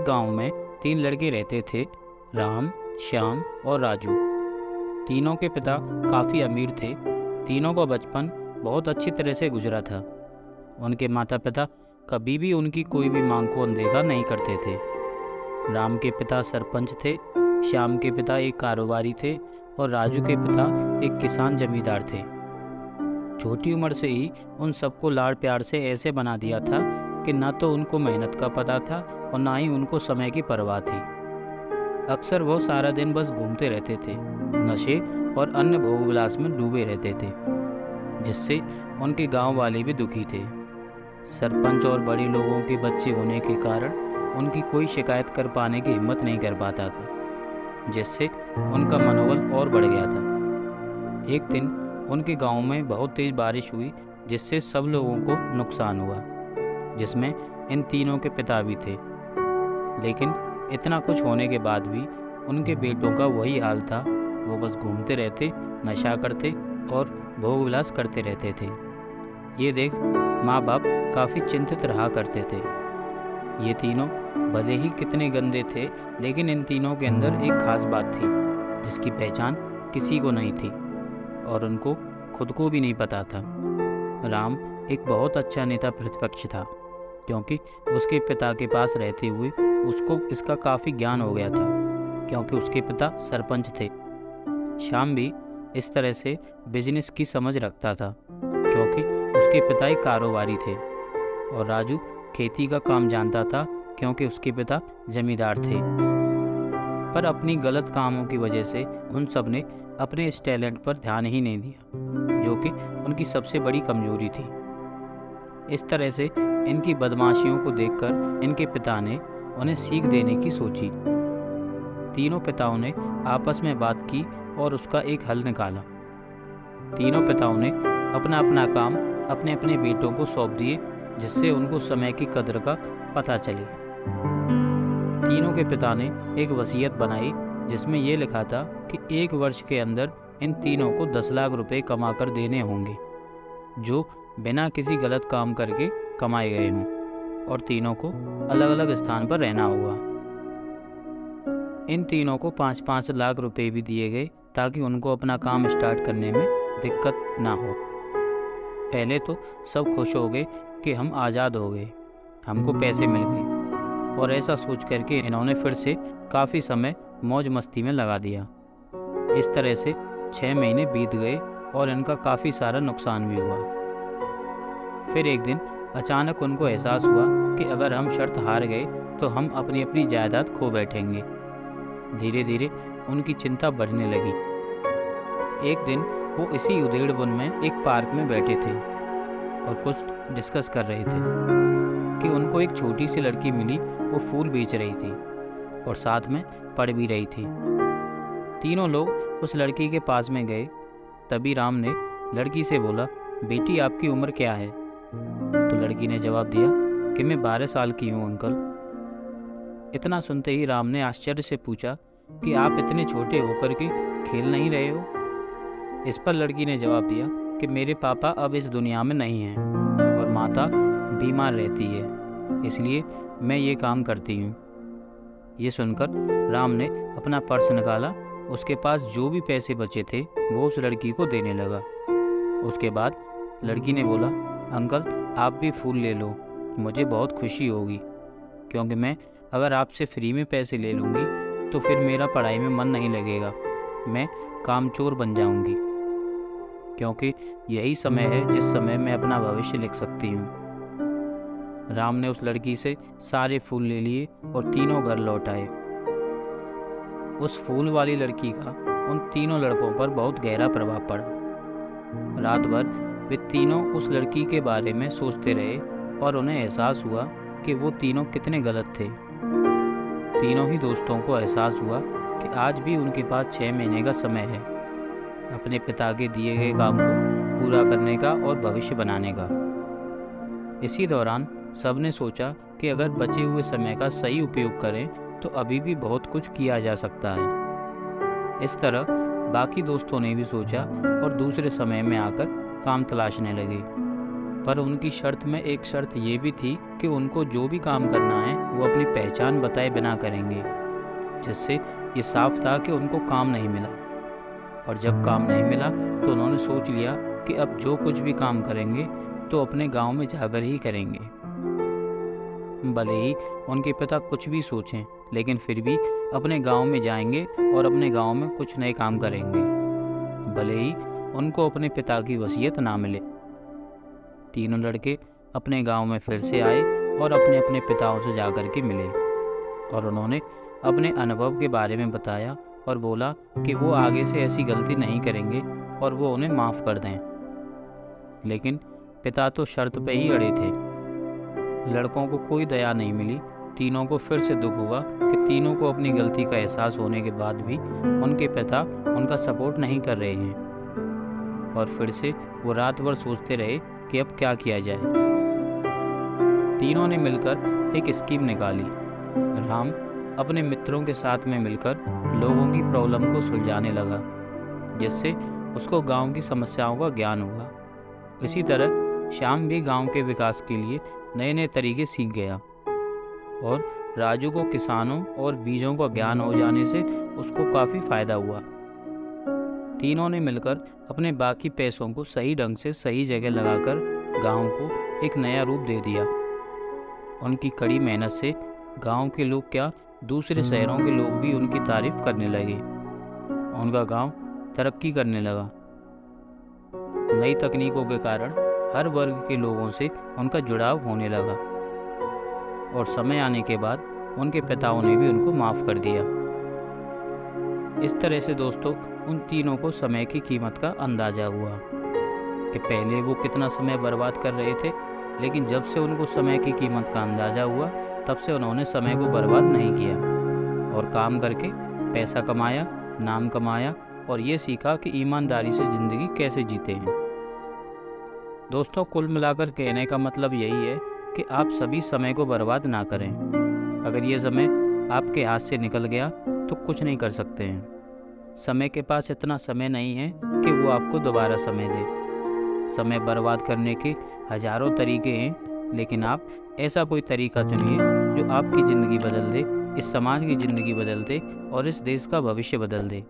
एक गांव में 3 लड़के रहते थे, राम, श्याम और राजू। तीनों के पिता काफ़ी अमीर थे। तीनों का बचपन बहुत अच्छी तरह से गुजरा था। उनके माता पिता कभी भी उनकी कोई भी मांग को अनदेखा नहीं करते थे। राम के पिता सरपंच थे, श्याम के पिता एक कारोबारी थे और राजू के पिता एक किसान जमींदार थे। छोटी उम्र से ही उन सबको लाड़ प्यार से ऐसे बना दिया था कि ना तो उनको मेहनत का पता था और ना ही उनको समय की परवाह थी। अक्सर वो सारा दिन बस घूमते रहते थे, नशे और अन्य भोगविलास में डूबे रहते थे, जिससे उनके गांव वाले भी दुखी थे। सरपंच और बड़े लोगों के बच्चे होने के कारण उनकी कोई शिकायत कर पाने की हिम्मत नहीं कर पाता था, जिससे उनका मनोबल और बढ़ गया था। एक दिन उनके गांव में बहुत तेज बारिश हुई, जिससे सब लोगों को नुकसान हुआ, जिसमें इन तीनों के पिता भी थे। लेकिन इतना कुछ होने के बाद भी उनके बेटों का वही हाल था। वो बस घूमते रहते, नशा करते और भोग विलास करते रहते थे। ये देख माँ बाप काफ़ी चिंतित रहा करते थे। ये तीनों भले ही कितने गंदे थे, लेकिन इन तीनों के अंदर एक खास बात थी जिसकी पहचान किसी को नहीं थी और उनको खुद को भी नहीं पता था। राम एक बहुत अच्छा नेता प्रतिपक्ष था, क्योंकि उसके पिता के पास रहते हुए उसको इसका काफ़ी ज्ञान हो गया था, क्योंकि उसके पिता सरपंच थे। श्याम भी इस तरह से बिजनेस की समझ रखता था, क्योंकि उसके पिता एक कारोबारी थे। और राजू खेती का काम जानता था, क्योंकि उसके पिता जमींदार थे। पर अपनी गलत कामों की वजह से उन सब ने अपने इस टैलेंट पर ध्यान ही नहीं दिया, जो कि उनकी सबसे बड़ी कमजोरी थी। इस तरह से इनकी बदमाशियों को देखकर इनके पिता ने उन्हें सीख देने की सोची। तीनों पिताओं ने आपस में बात की और उसका एक हल निकाला। तीनों पिताओं ने अपना अपना काम अपने अपने बेटों को सौंप दिए, जिससे उनको समय की कदर का पता चले। तीनों के पिता ने एक वसीयत बनाई, जिसमें यह लिखा था कि 1 वर्ष के अंदर इन तीनों को 10 लाख रुपए कमा कर देने होंगे, जो बिना किसी गलत काम करके कमाए गए हों, और तीनों को अलग अलग स्थान पर रहना होगा। इन तीनों को 5-5 लाख रुपए भी दिए गए, ताकि उनको अपना काम स्टार्ट करने में दिक्कत ना हो। पहले तो सब खुश हो गए कि हम आज़ाद हो गए, हमको पैसे मिल गए, और ऐसा सोच करके इन्होंने फिर से काफ़ी समय मौज मस्ती में लगा दिया। इस तरह से 6 महीने बीत गए और इनका काफ़ी सारा नुकसान भी हुआ। फिर एक दिन अचानक उनको एहसास हुआ कि अगर हम शर्त हार गए तो हम अपनी अपनी जायदाद खो बैठेंगे। धीरे धीरे उनकी चिंता बढ़ने लगी। एक दिन वो इसी उधेड़बुन में एक पार्क में बैठे थे और कुछ डिस्कस कर रहे थे कि उनको एक छोटी सी लड़की मिली। वो फूल बेच रही थी और साथ में पढ़ भी रही थी। तीनों लोग उस लड़की के पास में गए। तभी राम ने लड़की से बोला, बेटी आपकी उम्र क्या है? तो लड़की ने जवाब दिया कि मैं 12 साल की हूँ अंकल। इतना सुनते ही राम ने आश्चर्य से पूछा कि आप इतने छोटे होकर के खेल नहीं रहे हो? इस पर लड़की ने जवाब दिया कि मेरे पापा अब इस दुनिया में नहीं हैं और माता बीमार रहती है, इसलिए मैं ये काम करती हूँ। ये सुनकर राम ने अपना पर्स निकाला। उसके पास जो भी पैसे बचे थे वो उस लड़की को देने लगा। उसके बाद लड़की ने बोला, अंकल आप भी फूल ले लो, मुझे बहुत खुशी होगी, क्योंकि मैं अगर आपसे फ्री में पैसे ले लूँगी तो फिर मेरा पढ़ाई में मन नहीं लगेगा, मैं कामचोर बन जाऊँगी, क्योंकि यही समय है जिस समय मैं अपना भविष्य लिख सकती हूँ। राम ने उस लड़की से सारे फूल ले लिए और तीनों घर लौट आए। उस फूल वाली लड़की का उन तीनों लड़कों पर बहुत गहरा प्रभाव पड़ा। रात भर वे तीनों उस लड़की के बारे में सोचते रहे और उन्हें एहसास हुआ कि वो तीनों कितने गलत थे। तीनों ही दोस्तों को एहसास हुआ कि आज भी उनके पास 6 महीने का समय है अपने पिता के दिए गए काम को पूरा करने का और भविष्य बनाने का। इसी दौरान सबने सोचा कि अगर बचे हुए समय का सही उपयोग करें तो अभी भी बहुत कुछ किया जा सकता है। इस तरह बाकी दोस्तों ने भी सोचा और दूसरे समय में आकर काम तलाशने लगे। पर उनकी शर्त में एक शर्त ये भी थी कि उनको जो भी काम करना है वो अपनी पहचान बताए बिना करेंगे, जिससे ये साफ था कि उनको काम नहीं मिला। और जब काम नहीं मिला तो उन्होंने सोच लिया कि अब जो कुछ भी काम करेंगे तो अपने गांव में जाकर ही करेंगे। भले ही उनके पिता कुछ भी सोचें, लेकिन फिर भी अपने गांव में जाएंगे और अपने गांव में कुछ नए काम करेंगे, भले ही उनको अपने पिता की वसीयत ना मिले। तीनों लड़के अपने गांव में फिर से आए और अपने अपने पिताओं से जाकर के मिले और उन्होंने अपने अनुभव के बारे में बताया और बोला कि वो आगे से ऐसी गलती नहीं करेंगे और वो उन्हें माफ़ कर दें। लेकिन पिता तो शर्त पे ही अड़े थे। लड़कों को कोई दया नहीं मिली। तीनों को फिर से दुख हुआ कि तीनों को अपनी गलती का एहसास होने के बाद भी उनके पिता उनका सपोर्ट नहीं कर रहे हैं। और फिर से वो रात भर सोचते रहे कि अब क्या किया जाए। तीनों ने मिलकर एक स्कीम निकाली। राम अपने मित्रों के साथ में मिलकर लोगों की प्रॉब्लम को सुलझाने लगा, जिससे उसको गांव की समस्याओं का ज्ञान हुआ। इसी तरह श्याम भी गांव के विकास के लिए नए नए तरीके सीख गया और राजू को किसानों और बीजों का ज्ञान हो जाने से उसको काफ़ी फ़ायदा हुआ। तीनों ने मिलकर अपने बाकी पैसों को सही ढंग से सही जगह लगाकर गांव को एक नया रूप दे दिया। उनकी कड़ी मेहनत से गांव के लोग क्या, दूसरे शहरों के लोग भी उनकी तारीफ करने लगे। उनका गांव तरक्की करने लगा। नई तकनीकों के कारण हर वर्ग के लोगों से उनका जुड़ाव होने लगा और समय आने के बाद उनके पिताओं ने भी उनको माफ़ कर दिया। इस तरह से दोस्तों उन तीनों को समय की कीमत का अंदाज़ा हुआ कि पहले वो कितना समय बर्बाद कर रहे थे, लेकिन जब से उनको समय की कीमत का अंदाज़ा हुआ तब से उन्होंने समय को बर्बाद नहीं किया और काम करके पैसा कमाया, नाम कमाया और ये सीखा कि ईमानदारी से ज़िंदगी कैसे जीते हैं। दोस्तों कुल मिलाकर कहने का मतलब यही है कि आप सभी समय को बर्बाद ना करें। अगर ये समय आपके हाथ से निकल गया तो कुछ नहीं कर सकते हैं। समय के पास इतना समय नहीं है कि वो आपको दोबारा समय दे। समय बर्बाद करने के हज़ारों तरीके हैं, लेकिन आप ऐसा कोई तरीका चुनिए जो आपकी ज़िंदगी बदल दे, इस समाज की ज़िंदगी बदल दे और इस देश का भविष्य बदल दे।